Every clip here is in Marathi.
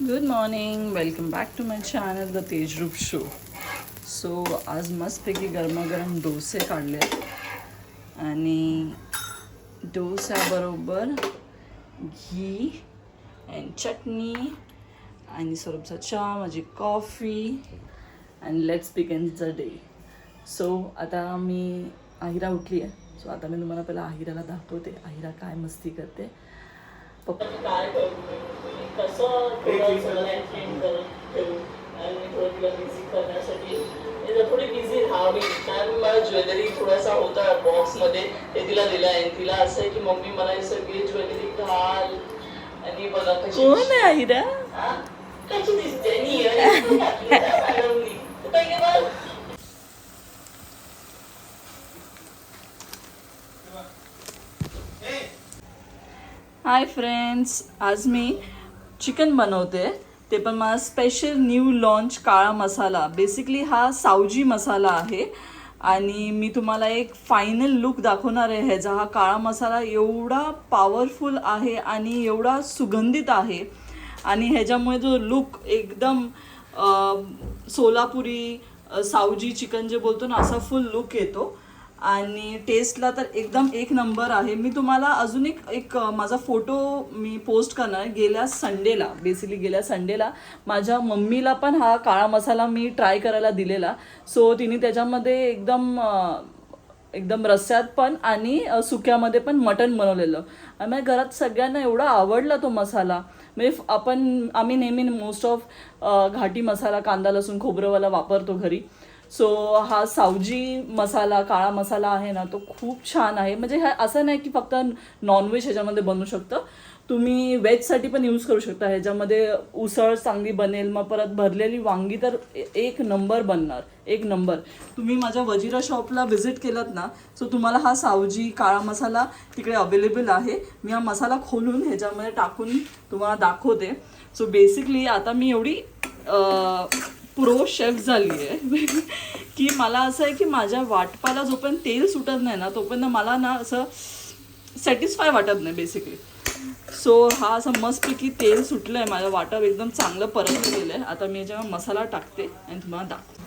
Good morning, welcome back to my channel the Tejroop show. So आज मस्तपैकी गरमागरम डोसे काढले आणि डोस्याबरोबर घी अँड चटणी आणि स्वरूपचा चहा, माझी coffee and let's begin the day. So आता मी आहिरा उठली आहे. सो आता मी तुम्हाला पहिला आहिराला दाखवते आहिरा काय मस्ती करते. काय कसं थोडं सगळं एक्सप्लेन करून ठेवू आणि मी थोडं तिला बिझी करण्यासाठी थोडी बिझी राहावी. कारण मला ज्वेलरी थोडासा होता बॉक्समध्ये, ते तिला दिलं आहे. तिला असं आहे की मम्मी मला हे सगळी ज्वेलरी घाल आणि बघा कशी. कोण आहे आहिरा? कशी दिसते हाय फ्रेंड्स, आज मी चिकन बनवते. ते पण माझा स्पेशल न्यू लॉन्च काळा मसाला. बेसिकली हा सावजी मसाला आहे आणि मी तुम्हाला एक फायनल लुक दाखवणार आहे ह्याचा. हा काळा मसाला एवढा पॉवरफुल आहे आणि एवढा सुगंधित आहे आणि ह्याच्यामुळे जो लुक एकदम सोलापुरी सावजी चिकन जे बोलतो ना, असा फुल लुक येतो आणि टेस्टला तर एकदम एक नंबर आहे. मी तुम्हाला अजून एक माझा फोटो मी पोस्ट करणार आहे. गेल्या संडेला माझ्या मम्मीला पण हा काळा मसाला मी ट्राय करायला दिलेला. सो तिने त्याच्यामध्ये एकदम रस्स्यात पण आणि सुक्यामध्ये पण मटण बनवलेलं आणि माझ्या घरात सगळ्यांना एवढा आवडला तो मसाला. म्हणजे आम्ही नेहमी मोस्ट ऑफ घाटी मसाला, कांदा लसूण खोबरंवाला वापरतो घरी. सो हा सावजी मसाला, काळा मसाला आहे ना, तो खूप छान आहे. म्हणजे हा असं नाही की फक्त नॉनव्हेज ह्याच्यामध्ये बनवू शकतं, तुम्ही व्हेजसाठी पण यूज करू शकता. ह्याच्यामध्ये उसळ चांगली बनेल, मग परत भरलेली वांगी तर एक नंबर बनणार, एक नंबर. तुम्ही माझ्या वजिरा शॉपला व्हिजिट केलात ना, सो तुम्हाला हा सावजी काळा मसाला तिकडे अवेलेबल आहे. मी हा मसाला खोलून ह्याच्यामध्ये टाकून तुम्हाला दाखवते. सो बेसिकली आता मी एवढी प्रो शेफ झाली आहे की मला असं आहे की माझ्या वाटपाला जोपर्यंत तेल सुटत नाही ना, तोपर्यंत मला ना असं सॅटिस्फाय वाटत नाही बेसिकली. सो हा असं मस्तपैकी तेल सुटलं आहे, माझ्या वाटप एकदम चांगलं परतलं गेलं आहे. आता मी याच्यावर मसाला टाकते आणि तुम्हाला दाखवते.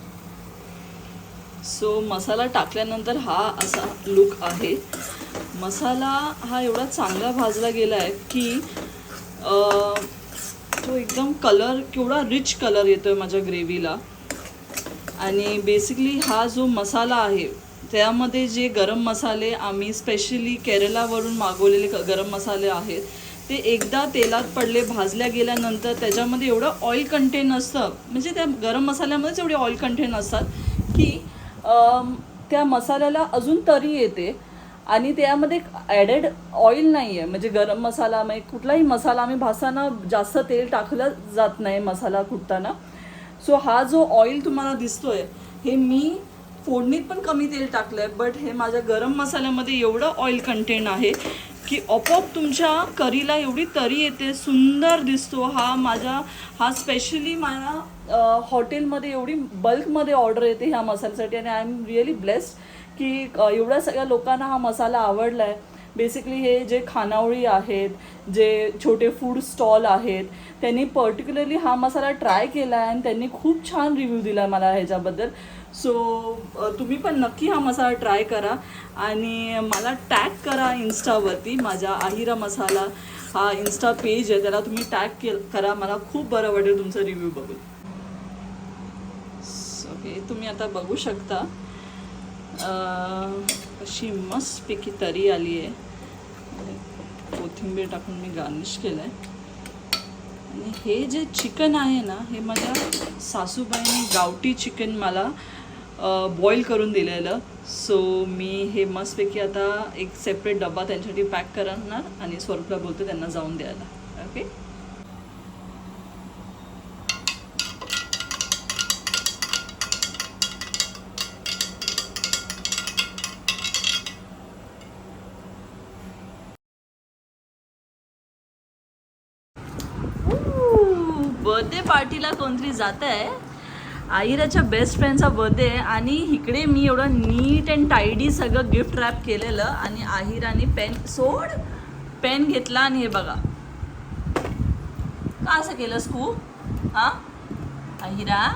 सो मसाला टाकल्यानंतर हा असा लुक आहे. मसाला हा एवढा चांगला भाजला गेला आहे की तो एकदम कलर, केवढा रिच कलर येतो आहे माझ्या ग्रेव्हीला. आणि बेसिकली हा जो मसाला आहे त्यामध्ये जे गरम मसाले आम्ही स्पेशली केरलावरून मागवलेले गरम मसाले आहेत, ते एकदा तेलात पडले, भाजल्या गेल्यानंतर त्याच्यामध्ये एवढं ऑइल कंटेन असतं, म्हणजे त्या गरम मसाल्यामध्येच एवढे ऑइल कंटेन असतात की त्या मसाल्याला अजून तरी येते आणि त्यामध्ये ॲडेड ऑइल नाही आहे. म्हणजे गरम मसाला, म्हणजे कुठलाही मसाला आम्ही भाजताना जास्त तेल टाकलं जात नाही मसाला कुटताना. सो हा जो ऑइल तुम्हाला दिसतोय, हे मी फोडणीत पण कमी तेल टाकलं आहे, बट हे माझ्या गरम मसाल्यामध्ये एवढं ऑइल कंटेंट आहे की आपोआप तुमच्या करीला एवढी तरी येते, सुंदर दिसतो. हा स्पेशली माझ्या हॉटेलमध्ये एवढी बल्कमध्ये ऑर्डर येते ह्या मसाल्यासाठी आणि आय एम रिअली ब्लेस्ड की एवढ्या सगळ्या लोकांना हा मसाला आवडला आहे. बेसिकली हे जे खानावळी आहेत, जे छोटे फूड स्टॉल आहेत, त्यांनी पर्टिक्युलरली हा मसाला ट्राय केला आहे आणि त्यांनी खूप छान रिव्ह्यू दिला आहे मला ह्याच्याबद्दल. सो तुम्ही पण नक्की हा मसाला ट्राय करा आणि मला टॅग करा इन्स्टावरती. माझ्या आहिरा मसाला हा इन्स्टा पेज आहे, त्याला तुम्ही टॅग करा. मला खूप बरं वाटेल तुमचा रिव्ह्यू बघून. ओके, तुम्ही आता बघू शकता अशी मस्तपैकी तरी आली आहे. कोथिंबीर टाकून मी गार्निश केलं आहे. आणि हे जे चिकन आहे ना, हे माझ्या सासूबाईंनी गावठी चिकन मला बॉईल करून दिलेलं. सो मी हे मस्तपैकी आता एक सेपरेट डबा त्यांच्यासाठी पॅक करणार आणि स्वरूपला बोलते त्यांना जाऊन द्यायला. ओके, बर्थडे पार्टीला कोणतरी जात आहे. आहिराच्या बेस्ट फ्रेंडचा बर्थडे आहे आणि इकडे मी एवढं नीट अँड टायडी सगळं गिफ्ट रॅप केलेलं आणि आहिराने पेन घेतला आणि हे बघा का असं केलंस तू? हा आहिरा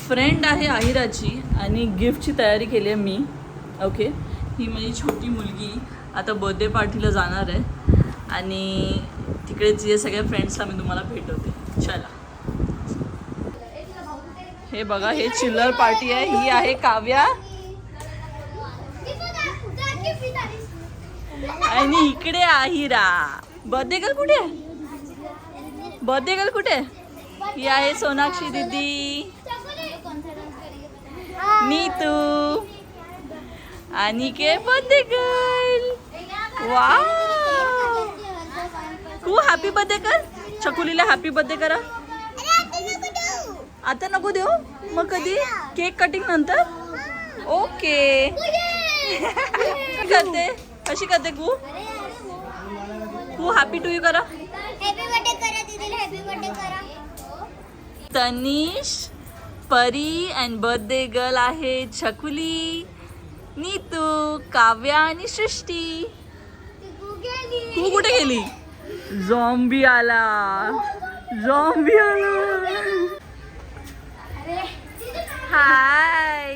फ्रेंड आहे आहिराची आणि गिफ्टची तयारी केली आहे मी. ओके, ही माझी छोटी मुलगी आता बर्थडे पार्टीला जाणार आहे आणि तिकडे जे सगळ्या फ्रेंड्सला मी तुम्हाला भेटवते. चला, हे बघा, हे चिल्लर पार्टी आहे. ही आहे काव्या आणि इकडे आहिरा. बर्थडे गर्ल कुठे आहे? बर्थडे गर्ल कुठे आहे? ही आहे सोनाक्षी दीदी, नीतू आणि के बर्थडे गर्ल. वाव, तू हॅपी बर्थडे कर. चकुलीला हॅपी बर्थडे करा. आता नको देऊ, मग कधी? केक कटिंग नंतर. ओके. करते कशी करते कू? हॅपी टू यू करा. तनिष, परी अँड बर्थडे गर्ल आहे छकुली, नीतू, काव्या आणि सृष्टी. तू कुठे गेली? झॉम्बी आला. हाय.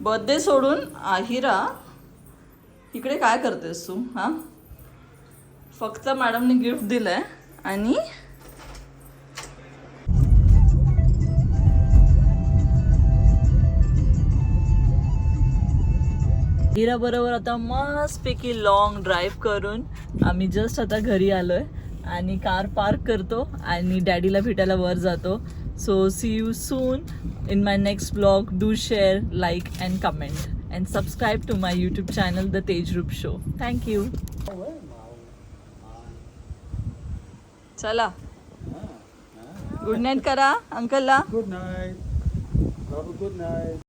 बर्थडे सोडून आहिरा इकडे काय करतेस तू? हा, फक्त मॅडमने गिफ्ट दिलंय आणि आहिरा बरोबर आता मस्तपैकी लॉंग ड्राईव्ह करून आम्ही जस्ट आता घरी आलोय आणि कार पार्क करतो आणि डॅडीला भेटायला वर जातो. So see you soon in my next vlog. Do share, like and comment and subscribe to my YouTube channel The Tejrup Show. Thank you. चला, गुड नाईट करा अंकलला. Good night. Have a good night.